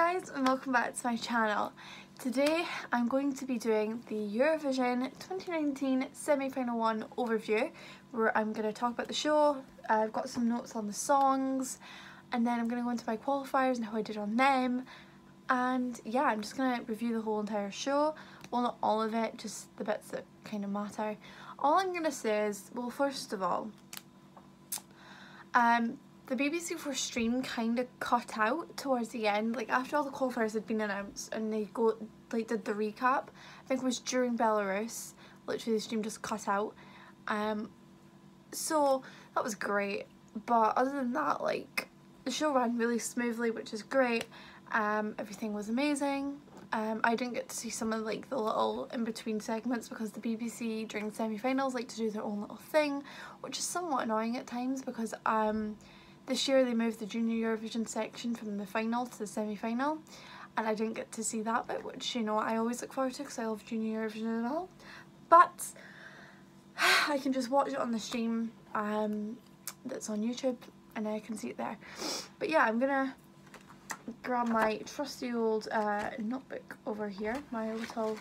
guys, and welcome back to my channel. Today I'm going to be doing the Eurovision 2019 semi-final 1 overview, where I'm going to talk about the show. I've got some notes on the songs, and then I'm going to go into my qualifiers and how I did on them. And yeah, I'm just going to review the whole entire show. Well, not all of it, just the bits that kind of matter. All I'm going to say is, well, first of all, the BBC4 stream kind of cut out towards the end, like after all the qualifiers had been announced and they did the recap. I think it was during Belarus, literally the stream just cut out. So that was great, but other than that, like, the show ran really smoothly, which is great. Everything was amazing. I didn't get to see some of like the little in-between segments because the BBC during semi-finals like to do their own little thing, which is somewhat annoying at times because this year they moved the Junior Eurovision section from the final to the semi-final, and I didn't get to see that bit, which, you know, I always look forward to because I love Junior Eurovision as well. But I can just watch it on the stream that's on YouTube, and I can see it there. But yeah, I'm gonna grab my trusty old notebook over here, my little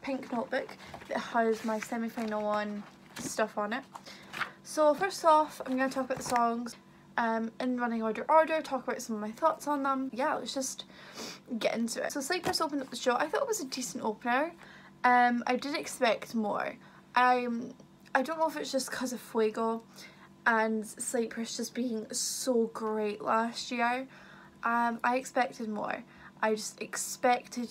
pink notebook that has my semi-final 1 stuff on it. So first off, I'm going to talk about the songs in running order, talk about some of my thoughts on them. Yeah, let's just get into it. So Cyprus opened up the show. I thought it was a decent opener. I did expect more. I don't know if it's just because of Fuego and Cyprus just being so great last year. I expected more. I just expected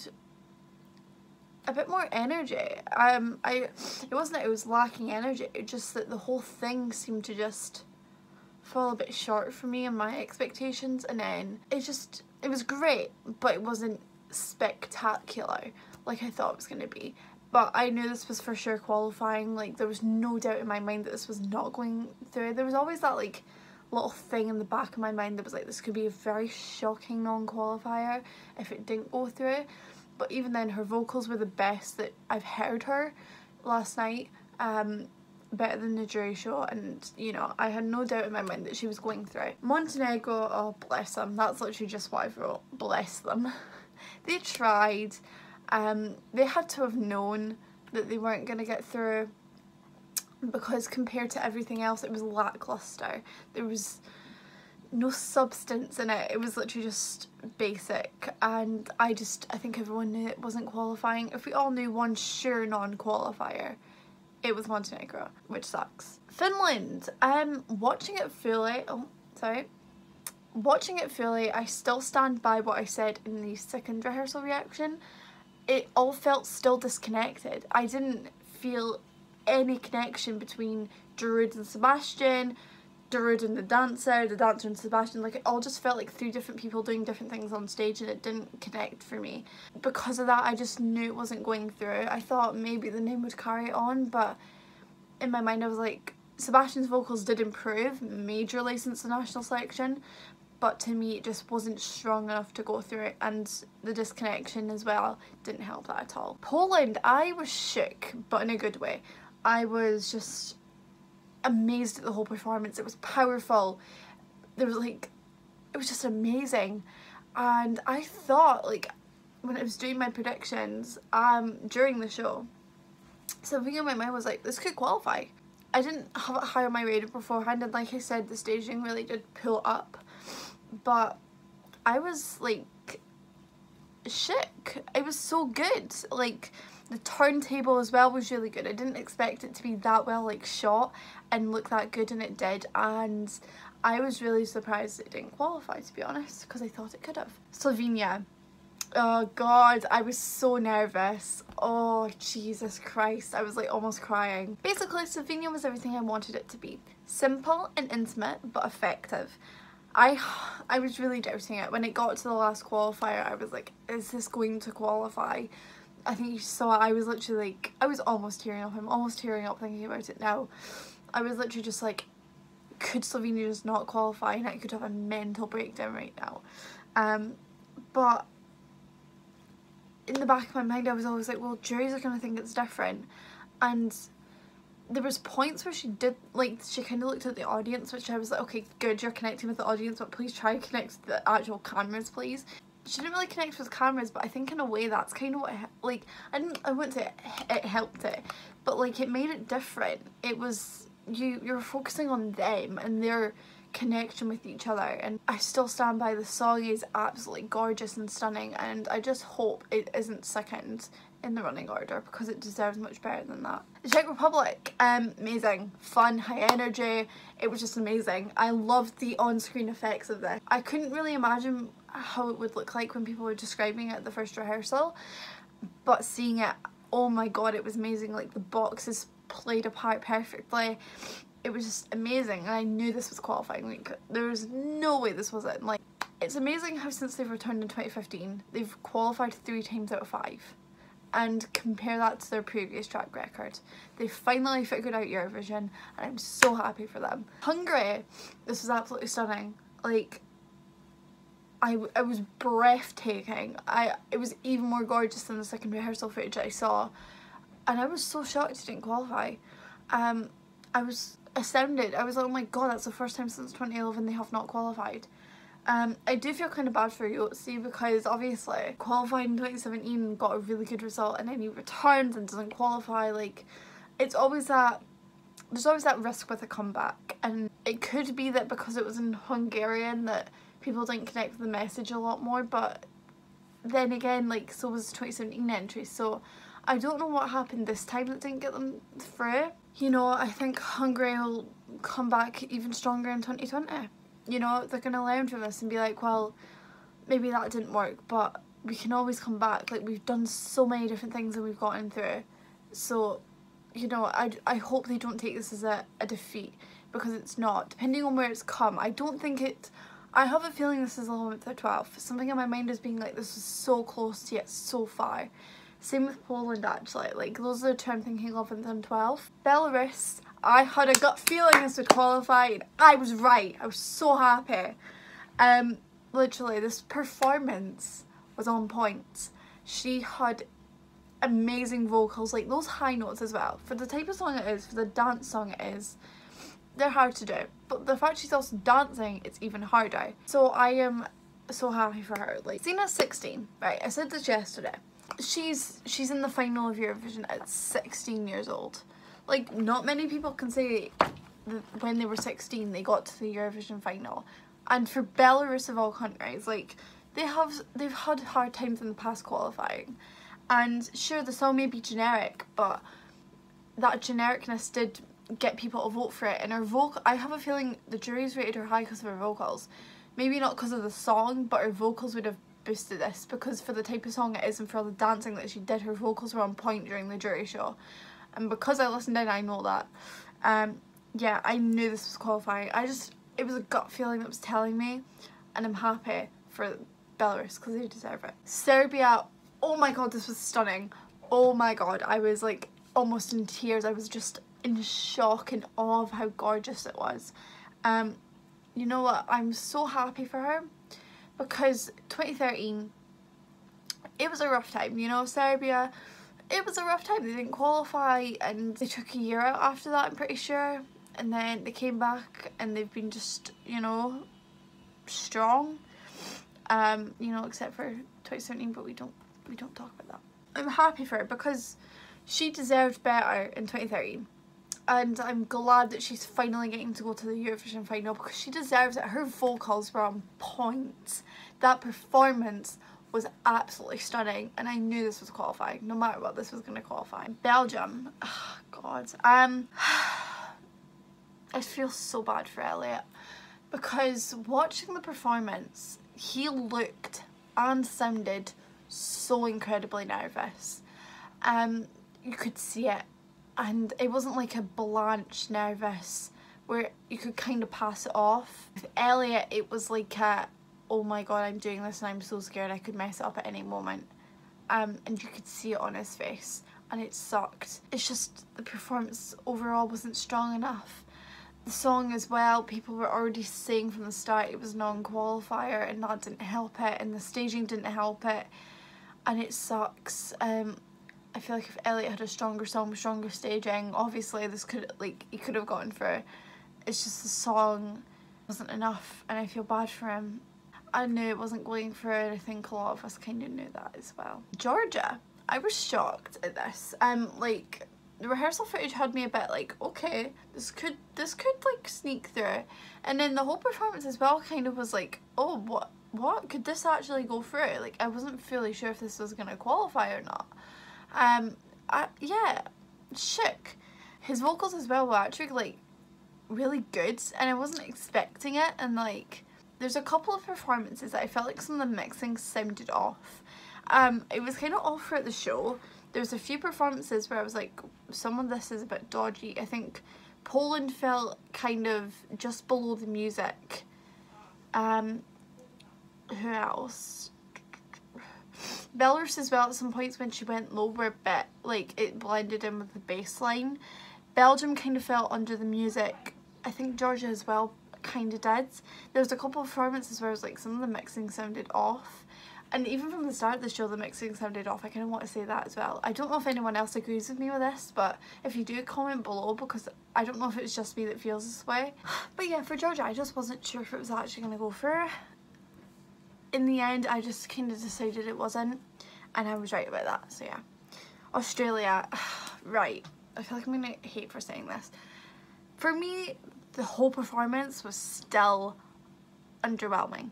a bit more energy. It wasn't that it was lacking energy, it's just that the whole thing seemed to just fall a bit short for me and my expectations, and then it was great, but it wasn't spectacular like I thought it was going to be. But I knew this was for sure qualifying. Like, there was no doubt in my mind that this was not going through. There was always that like little thing in the back of my mind that was like, this could be a very shocking non-qualifier if it didn't go through. But even then, her vocals were the best that I've heard her last night, better than the jury show, and, you know, I had no doubt in my mind that she was going through. Montenegro, oh bless them, that's literally just what I wrote, bless them. They tried. They had to have known that they weren't going to get through, because compared to everything else it was lackluster. There was no substance in it. It was literally just basic, and I think everyone knew it wasn't qualifying. If we all knew one sure non-qualifier, it was Montenegro, which sucks. Finland, watching it fully, I still stand by what I said in the second rehearsal reaction. It all felt still disconnected. I didn't feel any connection between Darude and Sebastian, Darude and the dancer and Sebastian. Like, it all just felt like 3 different people doing different things on stage, and it didn't connect for me. Because of that, I just knew it wasn't going through. I thought maybe the name would carry it on, but in my mind I was like, Sebastian's vocals did improve majorly since the national selection, but to me it just wasn't strong enough to go through it, and the disconnection as well didn't help that at all. Poland, I was shook, but in a good way. I was just amazed at the whole performance. It was powerful. There was like, it was just amazing. And I thought, like, when I was doing my predictions during the show, something in my mind was like, this could qualify. I didn't have it high on my radar beforehand, and like I said, the staging really did pull up, but I was like shook. It was so good. Like, the turntable as well was really good. I didn't expect it to be that well like shot and look that good, and it did, and I was really surprised it didn't qualify, to be honest, because I thought it could have. Slovenia, oh god, I was so nervous. Oh Jesus Christ, I was like almost crying. Basically, Slovenia was everything I wanted it to be. Simple and intimate, but effective. I was really doubting it. When it got to the last qualifier, I was like, is this going to qualify? I think you saw, I was literally like, I was almost tearing up. I'm almost tearing up thinking about it now. I was literally just like, could Slovenia just not qualify? And I could have a mental breakdown right now. But in the back of my mind, I was always like, well, juries are going to think it's different. And there was points where she did, like, she kind of looked at the audience, which I was like, okay, good, you're connecting with the audience, but please try to connect to the actual cameras, please. she didn't really connect with cameras, but I think in a way that's kind of what, like, I wouldn't say it helped it, but like it made it different. It was, you're focusing on them and their connection with each other, and I still stand by the song is absolutely gorgeous and stunning, and I just hope it isn't second in the running order because it deserves much better than that. The Czech Republic, amazing, fun, high energy, it was just amazing. I loved the on-screen effects of this. I couldn't really imagine how it would look like when people were describing it at the first rehearsal, but seeing it, oh my god, it was amazing. Like the boxes played a part perfectly. It was just amazing, and I knew this was qualifying. Like there was no way this wasn't. Like, it's amazing how since they've returned in 2015 they've qualified 3 times out of 5, and compare that to their previous track record. They finally figured out Eurovision, and I'm so happy for them. Hungary, this was absolutely stunning. Like I was breathtaking. It was even more gorgeous than the second rehearsal footage I saw, and I was so shocked it didn't qualify. I was astounded. I was like, oh my god, that's the first time since 2011 they have not qualified. I do feel kind of bad for Yotzi because obviously qualified in 2017, got a really good result, and then he returns and doesn't qualify. Like, it's always that, there's always that risk with a comeback, and it could be that because it was in Hungarian that people didn't connect with the message a lot more, but then again, like, so was the 2017 entry, so I don't know what happened this time that didn't get them through. You know, I think Hungary will come back even stronger in 2020. You know, they're going to learn from this and be like, well, maybe that didn't work, but we can always come back. Like, we've done so many different things and we've gotten through. So, you know, I hope they don't take this as a defeat, because it's not. Depending on where it's come, I don't think it... I have a feeling this is 11th or 12th. Something in my mind is being like, this is so close yet so far. Same with Poland, actually. Like, those are the two I'm thinking 11th and 12th. Belarus, I had a gut feeling this would qualify, and I was right. I was so happy. Literally, this performance was on point. She had amazing vocals, like those high notes as well. For the type of song it is, for the dance song it is, they're hard to do. But the fact she's also dancing, it's even harder. So I am so happy for her. Like, Zena's 16, right? I said this yesterday. She's in the final of Eurovision at 16 years old. Like, not many people can say that when they were 16 they got to the Eurovision final. And for Belarus of all countries, like, they've had hard times in the past qualifying. And sure, the song may be generic, but that genericness did get people to vote for it. And her vocal, I have a feeling the jury's rated her high because of her vocals. Maybe not because of the song, but her vocals would have boosted this, because for the type of song it is and for all the dancing that she did, her vocals were on point during the jury show. And because I listened in, I know that. Yeah, I knew this was qualifying. It was a gut feeling that was telling me, and I'm happy for Belarus because they deserve it. Serbia, oh my god, this was stunning. Oh my god, I was like almost in tears. I was just in shock and awe of how gorgeous it was. You know what, I'm so happy for her, because 2013, it was a rough time, you know. Serbia, it was a rough time. They didn't qualify and they took a year out after that, I'm pretty sure, and then they came back and they've been just, you know, strong, you know, except for 2017, but we don't talk about that. I'm happy for her because she deserved better in 2013. And I'm glad that she's finally getting to go to the Eurovision final, because she deserves it. Her vocals were on point. That performance was absolutely stunning, and I knew this was qualifying. No matter what, this was going to qualify. Belgium, oh god. I feel so bad for Elliot, because watching the performance, he looked and sounded so incredibly nervous. You could see it. And it wasn't like a blanched nervous where you could kind of pass it off. With Elliot, it was like a, oh my god, I'm doing this and I'm so scared I could mess it up at any moment. And you could see it on his face, and it sucked. It's just the performance overall wasn't strong enough. The song as well, people were already saying from the start it was non-qualifier, and that didn't help it, and the staging didn't help it, and it sucks. I feel like if Elliot had a stronger song with stronger staging, obviously this could, like, he could have gotten through. It's just the song wasn't enough, and I feel bad for him. I knew it wasn't going through, and I think a lot of us kind of knew that as well. Georgia, I was shocked at this. Like, the rehearsal footage had me a bit like, okay, this could like sneak through, and then the whole performance as well kind of was like, oh, what could this actually go through? Like, I wasn't fully sure if this was gonna qualify or not. Yeah, shook. His vocals as well were actually like really good, and I wasn't expecting it. And like, there's a couple of performances that I felt like some of the mixing sounded off. It was kind of off throughout the show. There's a few performances where I was like, some of this is a bit dodgy. I think Poland felt kind of just below the music. Who else? Belarus as well, at some points when she went low, were a bit like it blended in with the bass line. Belgium kind of felt under the music. I think Georgia as well kind of did. There was a couple of performances where I was like, some of the mixing sounded off. And even from the start of the show, the mixing sounded off. I kind of want to say that as well. I don't know if anyone else agrees with me with this, but if you do, comment below, because I don't know if it's just me that feels this way. But yeah, for Georgia, I just wasn't sure if it was actually going to go through. In the end, I just kind of decided it wasn't, and I was right about that, so yeah. Australia, right, I feel like I'm going to hate for saying this. For me, the whole performance was still underwhelming.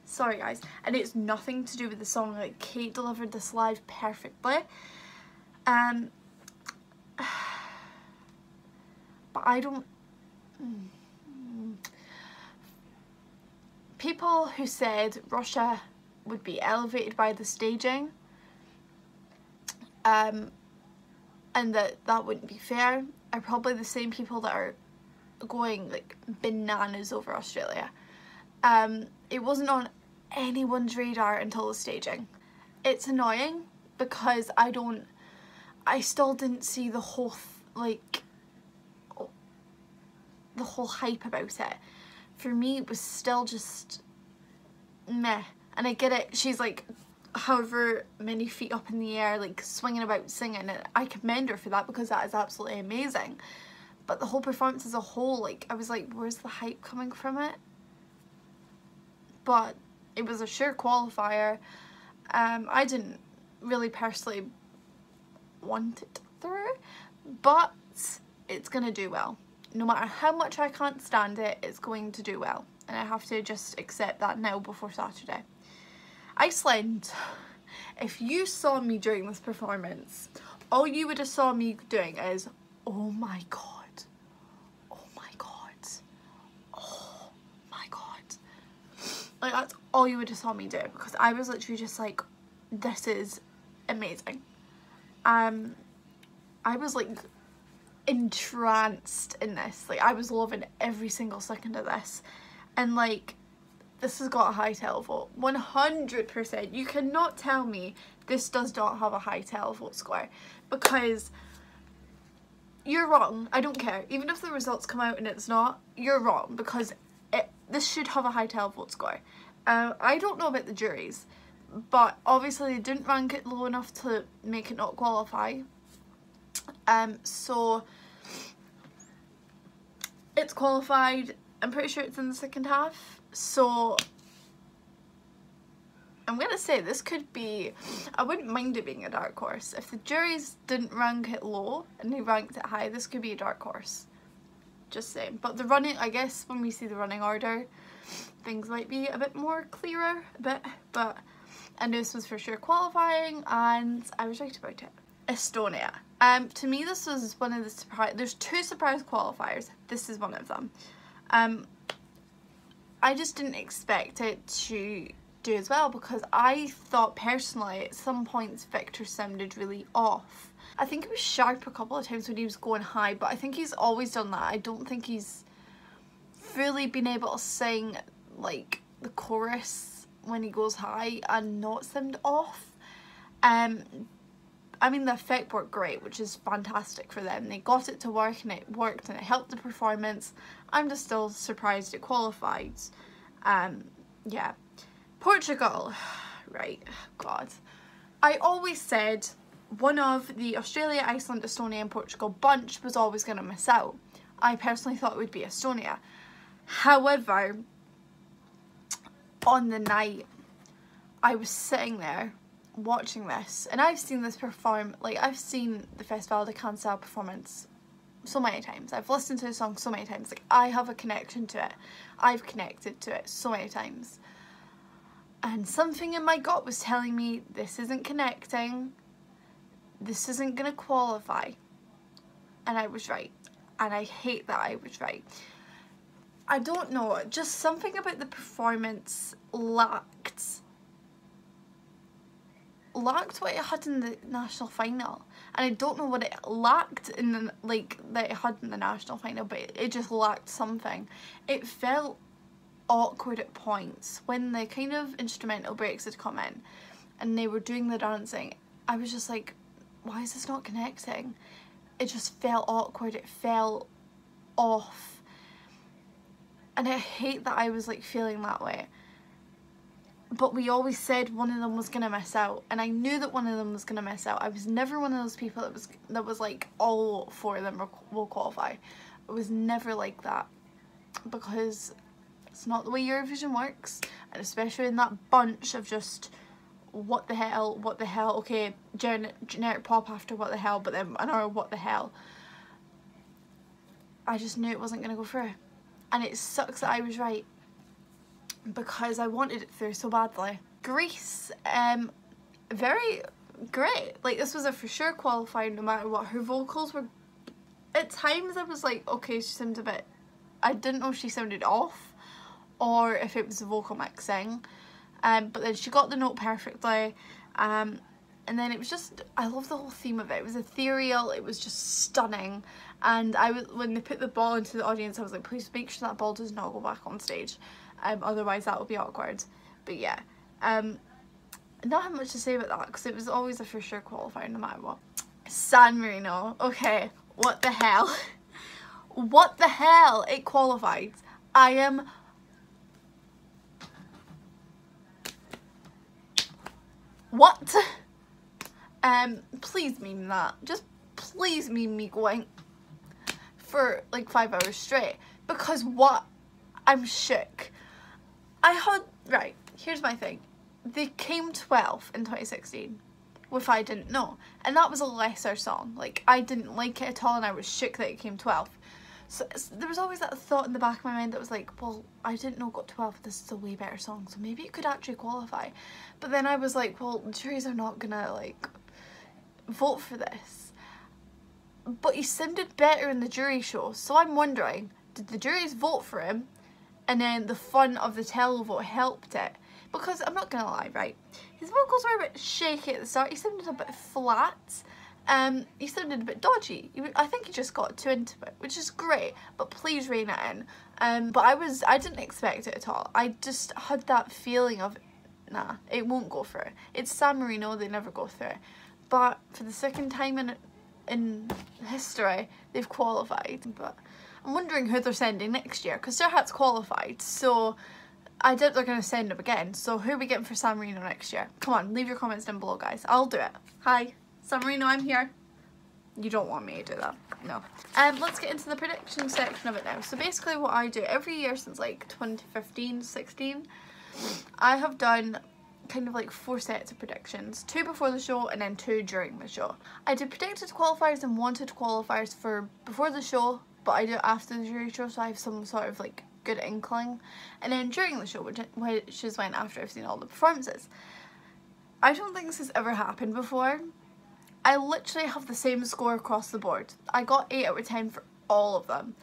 Sorry guys, and it's nothing to do with the song. Like, Kate delivered this live perfectly. But I don't... People who said Russia would be elevated by the staging, and that wouldn't be fair, are probably the same people that are going like bananas over Australia. It wasn't on anyone's radar until the staging. It's annoying because I still didn't see the whole the whole hype about it. For me, it was still just meh. And I get it, she's like however many feet up in the air, like swinging about singing, and I commend her for that because that is absolutely amazing. But the whole performance as a whole, like, I was like, where's the hype coming from it? But it was a sure qualifier. I didn't really personally want it through, but it's gonna do well. No matter how much I can't stand it, it's going to do well, and I have to just accept that now before Saturday. Iceland, if you saw me during this performance, all you would have saw me doing is, oh my god, oh my god, oh my god. Like, that's all you would have saw me do, because I was literally just like, this is amazing. I was like entranced in this. Like, I was loving every single second of this, and like, this has got a high televote, 100%. You cannot tell me this does not have a high televote score, because you're wrong. I don't care. Even if the results come out and it's not, you're wrong, because this should have a high televote score. I don't know about the juries, but obviously they didn't rank it low enough to make it not qualify. So it's qualified. I'm pretty sure it's in the second half. So I'm gonna say this could be, I wouldn't mind it being a dark horse. If the juries didn't rank it low and they ranked it high, this could be a dark horse. Just saying. But the running, I guess when we see the running order, things might be a bit more clearer, but I knew this was for sure qualifying, and I was right about it. Estonia. To me, this was one of the surprise. There's two surprise qualifiers. This is one of them. I just didn't expect it to do as well, because I thought personally at some points Victor sounded really off. I think he was sharp a couple of times when he was going high, but I think he's always done that. I don't think he's fully been able to sing like the chorus when he goes high and not sound off. I mean, the effect worked great, which is fantastic for them. They got it to work, and it worked, and it helped the performance. I'm just still surprised it qualified. Yeah. Portugal. Right. God. I always said one of the Australia, Iceland, Estonia and Portugal bunch was always going to miss out. I personally thought it would be Estonia. However, on the night I was sitting there watching this, and I've seen this perform, like I've seen the Festival de Canção performance so many times. I've listened to the song so many times. Like, I have a connection to it. I've connected to it so many times. And something in my gut was telling me this isn't connecting. This isn't going to qualify. And I was right. And I hate that I was right. I don't know. Just something about the performance lacked what it had in the national final, and I don't know what it lacked in the, like, that it had in the national final, but it just lacked something. It felt awkward at points when the kind of instrumental breaks had come in and they were doing the dancing. I was just like, why is this not connecting? It just felt awkward. It felt off, and I hate that I was like feeling that way. But we always said one of them was going to miss out, and I knew that one of them was going to miss out. I was never one of those people that was like, all four of them will qualify. It was never like that, because it's not the way Eurovision works, and especially in that bunch of just what the hell, okay, generic pop after what the hell, but then another what the hell. I just knew it wasn't going to go through, and it sucks that I was right, because I wanted it through so badly. Greece, very great. Like, this was a for sure qualifier no matter what. Her vocals were, at times I was like, okay, she sounded a bit, I didn't know if she sounded off or if it was the vocal mixing, but then she got the note perfectly, and then it was just, I love the whole theme of it. It was ethereal, it was just stunning, and when they put the ball into the audience, I was like, please make sure that ball does not go back on stage. Otherwise that would be awkward. But yeah, not have much to say about that, because it was always a for sure qualifier no matter what. San Marino, okay, what the hell? What the hell? It qualified. I am what? Please meme that. Just please meme me going for like 5 hours straight, because what? I'm shook. Right, here's my thing. They came 12th in 2016, which I didn't know. And that was a lesser song. Like, I didn't like it at all, and I was shook that it came 12th. So there was always that thought in the back of my mind that was like, well, I didn't know it got 12th. This is a way better song, so maybe it could actually qualify. But then I was like, well, juries are not gonna, like, vote for this. But he sounded better in the jury show, so I'm wondering, did the juries vote for him? And then the fun of the televote helped it. Because, I'm not gonna lie, right, his vocals were a bit shaky at the start. He sounded a bit flat. He sounded a bit dodgy. I think he just got too into it, which is great, but please rein it in. But I didn't expect it at all. I just had that feeling of, nah, it won't go through. It's San Marino, they never go through. But for the second time in history, they've qualified. But I'm wondering who they're sending next year, because Serhat's qualified, so I doubt they're going to send him again. So who are we getting for San Marino next year? Come on, leave your comments down below, guys. I'll do it. Hi, San Marino, I'm here. You don't want me to do that, no. Let's get into the prediction section of it now. So basically what I do every year since like 2015, 16, I have done kind of like 4 sets of predictions. 2 before the show and then 2 during the show. I did predicted qualifiers and wanted qualifiers for before the show, but I do it after the jury show, so I have some sort of like good inkling. And then during the show, which is when after I've seen all the performances. I don't think this has ever happened before. I literally have the same score across the board. I got 8 out of 10 for all of them.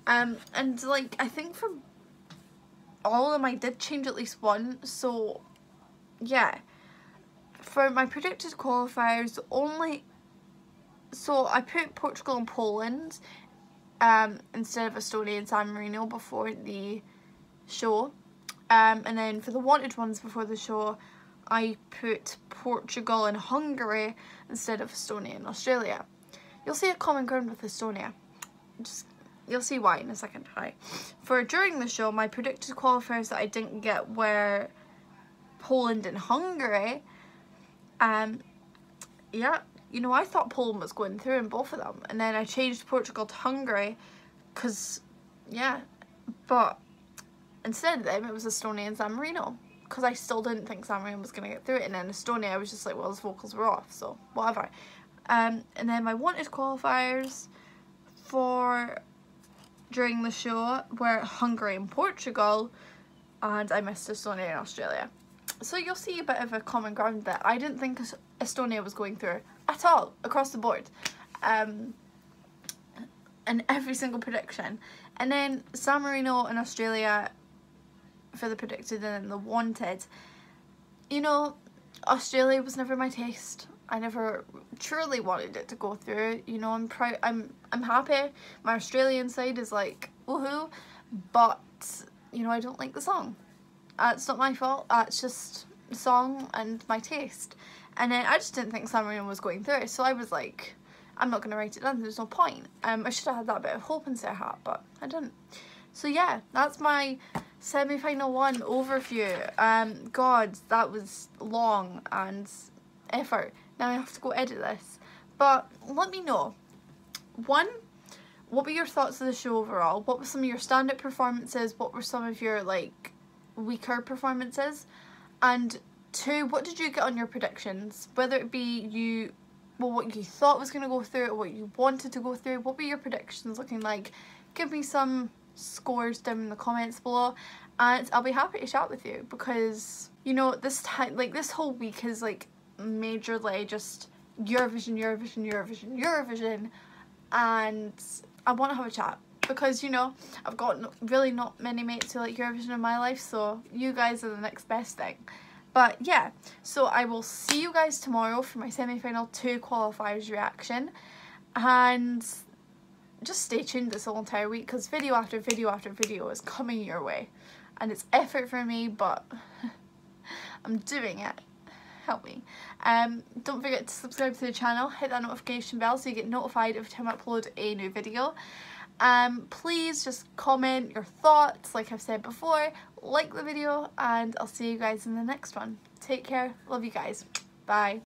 And like, I think for all of them I did change at least one, so yeah. For my predicted qualifiers, so I put Portugal and Poland instead of Estonia and San Marino before the show. And then for the wanted ones before the show, I put Portugal and Hungary instead of Estonia and Australia. You'll see a common ground with Estonia. You'll see why in a second. Hi. For during the show, my predicted qualifiers that I didn't get were Poland and Hungary. Yeah, you know, I thought Poland was going through in both of them, and then I changed Portugal to Hungary because, yeah, but instead of them it was Estonia and San Marino. because I still didn't think San Marino was going to get through it, and then Estonia I was just like, well, his vocals were off, so whatever. And then my wanted qualifiers for during the show were Hungary and Portugal, and I missed Estonia and Australia. So you'll see a bit of a common ground that I didn't think Estonia was going through at all, across the board. In every single prediction. And then San Marino and Australia for the predicted and then the wanted. You know, Australia was never my taste. I never truly wanted it to go through. You know, I'm proud. I'm happy. My Australian side is like woohoo, but you know, I don't like the song. It's not my fault. It's just the song and my taste. And then I just didn't think San Marino was going through, so I was like, I'm not going to write it down, there's no point. I should have had that bit of hope in their hat, but I didn't. So yeah, that's my semi-final one overview. God, that was long and effort. Now I have to go edit this. But let me know. 1, what were your thoughts of the show overall? What were some of your stand-up performances? What were some of your like weaker performances? And 2, what did you get on your predictions? Whether it be what you thought was going to go through or what you wanted to go through. What were your predictions looking like? Give me some scores down in the comments below, and I'll be happy to chat with you, because you know, this time, like this whole week is like majorly just Eurovision, Eurovision, Eurovision, Eurovision, and I want to have a chat, because you know, I've got really not many mates who like Eurovision in my life, so you guys are the next best thing. But yeah, so I will see you guys tomorrow for my semi-final 2 qualifiers reaction, and just stay tuned this whole entire week, because video after video after video is coming your way, and it's effort for me, but I'm doing it. Help me. Don't forget to subscribe to the channel, hit that notification bell so you get notified every time I upload a new video. Please just comment your thoughts, like I've said before, like the video, and I'll see you guys in the next one. Take care, love you guys, bye.